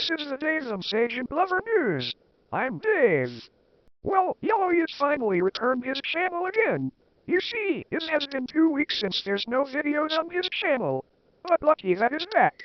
This is the Dave's MSAgent Lover News. I'm Dave. Well, Yellow's finally returned his channel again. You see, it has been 2 weeks since there's no videos on his channel. But lucky that is back.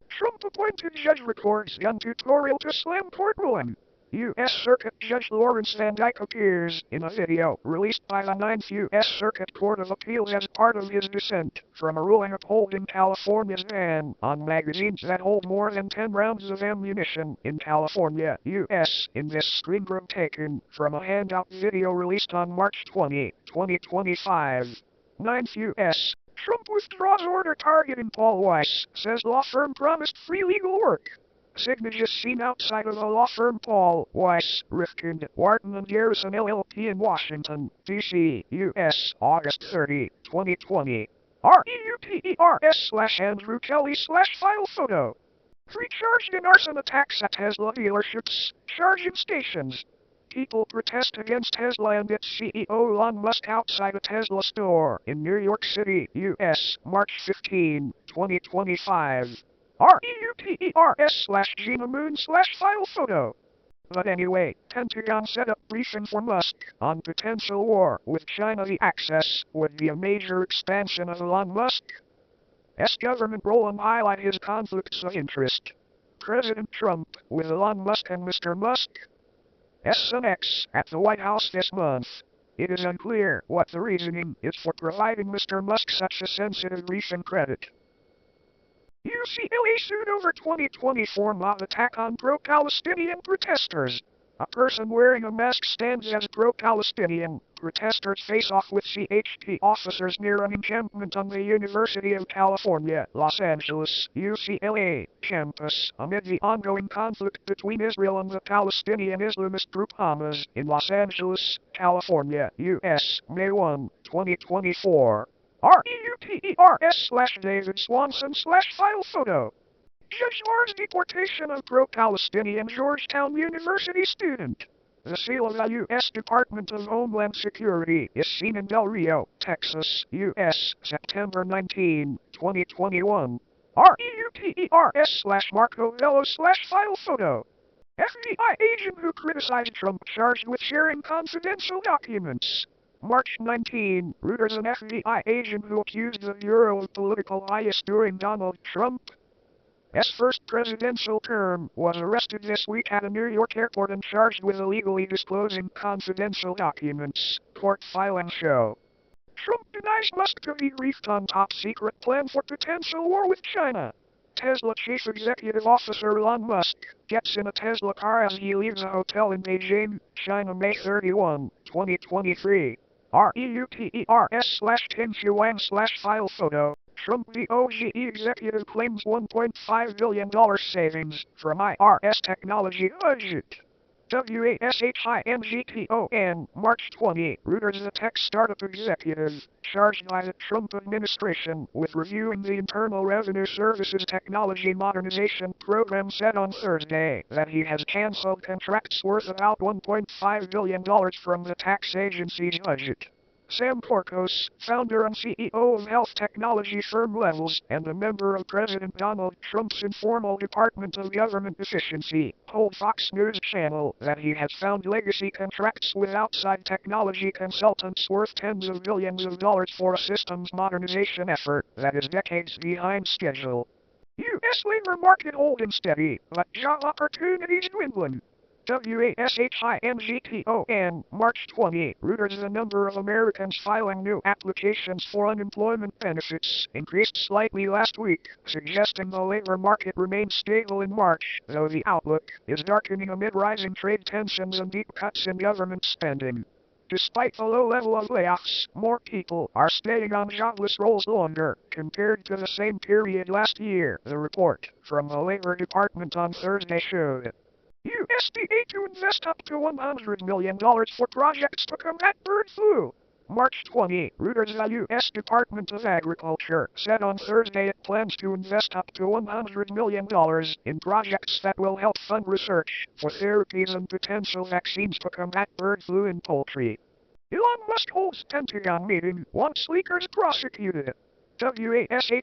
Trump appointed judge records gun tutorial to slam court ruling. U.S. Circuit Judge Lawrence Van Dyke appears in a video released by the 9th U.S. Circuit Court of Appeals as part of his dissent from a ruling upholding California's ban on magazines that hold more than 10 rounds of ammunition in California, U.S. in this screen grab taken from a handout video released on March 20, 2025. 9th U.S. Trump withdraws order targeting Paul Weiss, says law firm promised free legal work. Signatures seen outside of the law firm Paul Weiss, Rifkin, Wharton and Garrison LLP in Washington, D.C., U.S., August 30, 2020. REUTERS/Andrew Kelly/file photo. 3 charged in arson attacks at Tesla dealerships, charging stations. People protest against Tesla and its CEO Elon Musk outside a Tesla store in New York City, U.S., March 15, 2025. REUTERS/Gina Moon/file photo. But anyway, Pentagon set up briefing for Musk on potential war with China. The access would be a major expansion of Elon Musk's government role and highlight his conflicts of interest. President Trump with Elon Musk and Mr. Musk's son X at the White House this month. It is unclear what the reasoning is for providing Mr. Musk such a sensitive briefing credit. UCLA sued over 2024 mob attack on pro-Palestinian protesters. A person wearing a mask stands as pro-Palestinian. Protesters face off with CHP officers near an encampment on the University of California, Los Angeles, UCLA campus amid the ongoing conflict between Israel and the Palestinian Islamist group Hamas in Los Angeles, California, U.S., May 1, 2024. REUTERS/David Swanson/file photo. Judge Barr's deportation of pro-Palestinian Georgetown University student. The seal of the U.S. Department of Homeland Security is seen in Del Rio, Texas, U.S., September 19, 2021. REUTERS/Marco Bello/file photo. FBI agent who criticized Trump charged with sharing confidential documents. March 19, Reuters, an FBI agent who accused the Bureau of Political Bias during Donald Trump's first presidential term, was arrested this week at a New York airport and charged with illegally disclosing confidential documents, court filings show. Trump denies Musk to be briefed on top-secret plan for potential war with China. Tesla Chief Executive Officer Elon Musk gets in a Tesla car as he leaves a hotel in Beijing, China, May 31, 2023. REUTERS/Tim Huang/file photo. Trump the OGE executive claims $1.5 billion savings from IRS technology budget. WASHINGTON, March 20, Reuters, the tech startup executive, charged by the Trump administration with reviewing the Internal Revenue Service's technology modernization program, said on Thursday that he has canceled contracts worth about $1.5 billion from the tax agency's budget. Sam Porcos, founder and CEO of health technology firm Levels and a member of President Donald Trump's informal Department of Government Efficiency, told Fox News Channel that he has found legacy contracts with outside technology consultants worth tens of billions of dollars for a systems modernization effort that is decades behind schedule. U.S. labor market holding steady, but job opportunities dwindling. WASHINGTON, March 20, Reuters, the number of Americans filing new applications for unemployment benefits increased slightly last week, suggesting the labor market remained stable in March, though the outlook is darkening amid rising trade tensions and deep cuts in government spending. Despite the low level of layoffs, more people are staying on jobless rolls longer compared to the same period last year, the report from the Labor Department on Thursday showed. USDA to invest up to $100 million for projects to combat bird flu. March 20, Reuters. The U.S. Department of Agriculture said on Thursday it plans to invest up to $100 million in projects that will help fund research for therapies and potential vaccines to combat bird flu in poultry. Elon Musk holds Pentagon meeting, wants leakers prosecuted. WASHINGTON,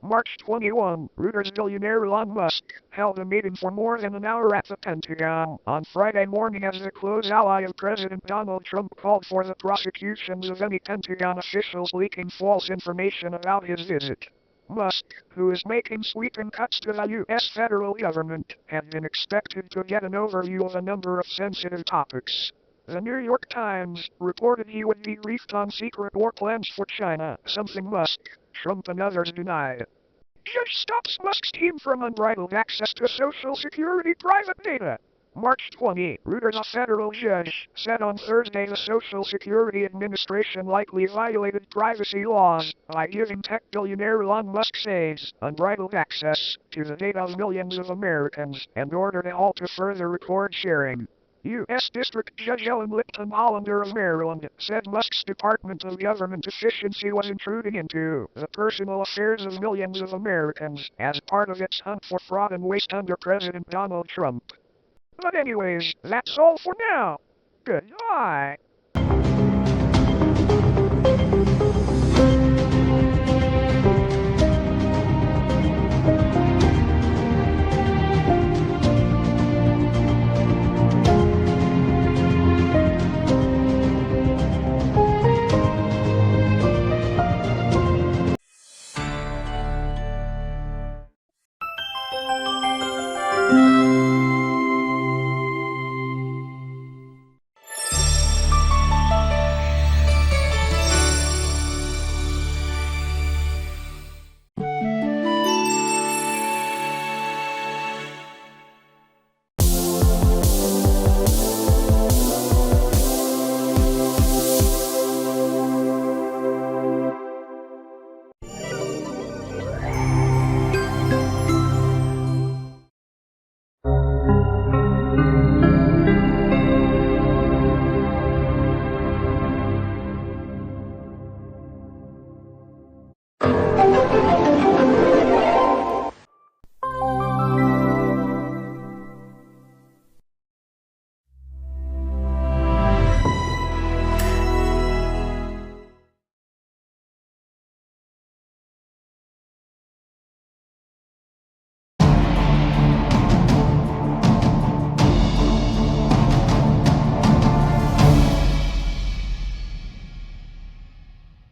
March 21, Reuters. Billionaire Elon Musk held a meeting for more than an hour at the Pentagon on Friday morning as the close ally of President Donald Trump called for the prosecutions of any Pentagon officials leaking false information about his visit. Musk, who is making sweeping cuts to the U.S. federal government, had been expected to get an overview of a number of sensitive topics. The New York Times reported he would be briefed on secret war plans for China, something Musk, Trump and others denied. Judge stops Musk's team from unbridled access to Social Security private data. March 20, Reuters. A federal judge said on Thursday the Social Security Administration likely violated privacy laws by giving tech billionaire Elon Musk says unbridled access to the data of millions of Americans and ordered it all to further record sharing. U.S. District Judge Ellen Lipton Hollander of Maryland said Musk's Department of Government Efficiency was intruding into the personal affairs of millions of Americans as part of its hunt for fraud and waste under President Donald Trump. But anyways, that's all for now. Goodbye.